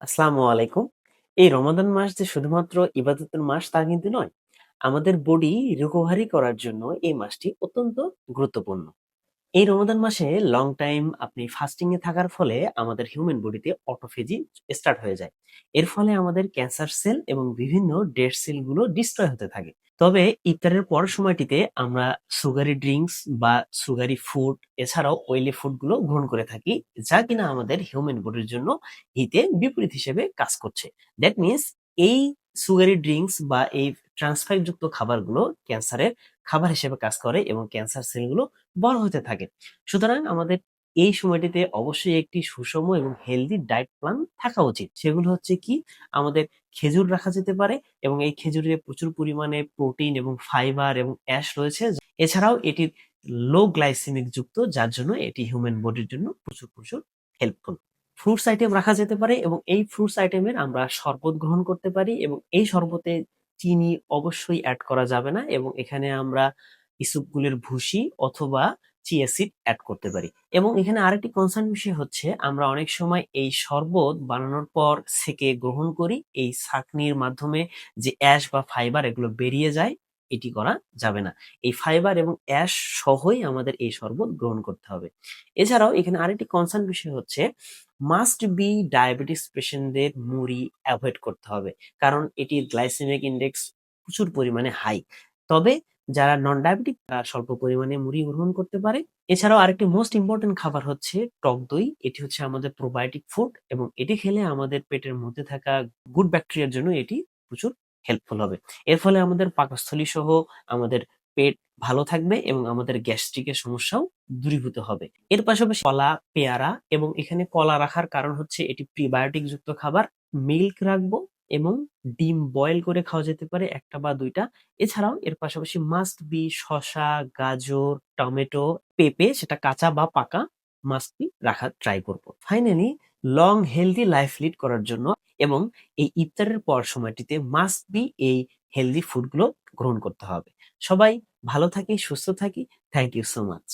আসসালামু আলাইকুম। এই রমাদান মাস যে শুধুমাত্র ইবাদতের মাস তা কিন্তু নয়। আমাদের বডি রিকভারি করার জন্য এই মাসটি অত্যন্ত গুরুত্বপূর্ণ। এই রমাদান মাসে লং টাইম আপনি ফাস্টিং এ থাকার ফলে আমাদের হিউম্যান বডিতে অটোফেজি স্টার্ট হয়ে যায়। এর ফলে আমাদের ক্যান্সার সেল এবং বিভিন্ন ডেড সেল গুলো ডিস্ট্রয় হতে থাকে। তবে ইফতারের পর সময়টিতে আমরা সুগারি ড্রিঙ্কস বা সুগারি ফুড এছাড়াও অয়েলি ফুড গুলো গ্রহণ করে থাকি, যা কিনা আমাদের হিউম্যান বডির জন্য হিতে বিপরীত হিসেবে কাজ করছে। দ্যাট মিনস এই সুগারি ড্রিঙ্কস বা এই ট্রান্সফাইট যুক্ত খাবারগুলো ক্যান্সারের খাবার হিসেবে কাজ করে এবং ক্যান্সার সেলগুলো বড় হতে থাকে। সুতরাং আমাদের এই সময়টিতে অবশ্যই একটি সুষম এবং হেলদি ডায়েট প্ল্যান থাকা উচিত। সেগুলো হচ্ছে কি, আমাদের খেজুর রাখা যেতে পারে এবং এই খেজুরে প্রচুর পরিমাণে প্রোটিন এবং ফাইবার এবং অ্যাশ রয়েছে। এছাড়াও এটি লো গ্লাইসেমিক যুক্ত, যার জন্য এটি হিউম্যান বডির জন্য প্রচুর প্রচুর হেল্পফুল। ফ্রুটস আইটেম রাখা যেতে পারে এবং এই ফ্রুটস আইটেমের আমরা শরবত গ্রহণ করতে পারি এবং এই শরবতে চিনি অবশ্যই অ্যাড করা যাবে না এবং এখানে আমরা ইসবগুলের ভুসি অথবা চিয়া সিড অ্যাড করতে পারি। এবং এখানে আরেকটি কনসার্ন বিষয় হচ্ছে, আমরা অনেক সময় এই শরবত বানানোর পর সেকে গ্রহণ করি, এই ছাঁকনির মাধ্যমে যে অ্যাশ বা ফাইবার এগুলো বেরিয়ে যায়, এটি করা যাবে না। এই ফাইবার এবং অ্যাশ সহই আমাদের এই শরবত গ্রহণ করতে হবে। এছাড়াও এখানে আরেকটি কনসার্ন বিষয় হচ্ছে, মাস্ট বি ডায়াবেটিস পেশেন্টদের মুড়ি অ্যাভয়েড করতে হবে, কারণ এটির গ্লাইসেমিক ইন্ডেক্স প্রচুর পরিমাণে হাই। তবে যারা নন ডায়াবেটিক তারা স্বল্প পরিমাণে মুড়ি গ্রহণ করতে পারে। এছাড়াও আরেকটি মোস্ট ইম্পর্টেন্ট খাবার হচ্ছে টক দই। এটি হচ্ছে আমাদের প্রোবায়োটিক ফুড এবং এটি খেলে আমাদের পেটের মধ্যে থাকা গুড ব্যাকটেরিয়ার জন্য এটি প্রচুর হেল্পফুল হবে। এর ফলে আমাদের পাকস্থলী সহ আমাদের পেট ভালো থাকবে এবং আমাদের গ্যাস্ট্রিকের সমস্যাও দূরীভূত হবে। এর পাশাপাশি কলা, পেয়ারা, এবং এখানে কলা রাখার কারণ হচ্ছে এটি প্রিবায়োটিক যুক্ত খাবার। মিল্ক রাখবো এবং ডিম বয়েল করে খাওয়া যেতে পারে ১ টা বা ২ টা। এছাড়াও এর পাশাপাশি মাস্ট বি শসা, গাজর, টমেটো, পেঁপে সেটা কাঁচা বা পাকা মাস্ট বি রাখার ট্রাই করব। Finally long healthy life lead করার জন্য এবং এই ইফতারের পর সময়টিতে মাস্ট বি এই হেলদি ফুডগুলো গ্রহণ করতে হবে। সবাই ভালো থাকি, সুস্থ থাকি। Thank you so much.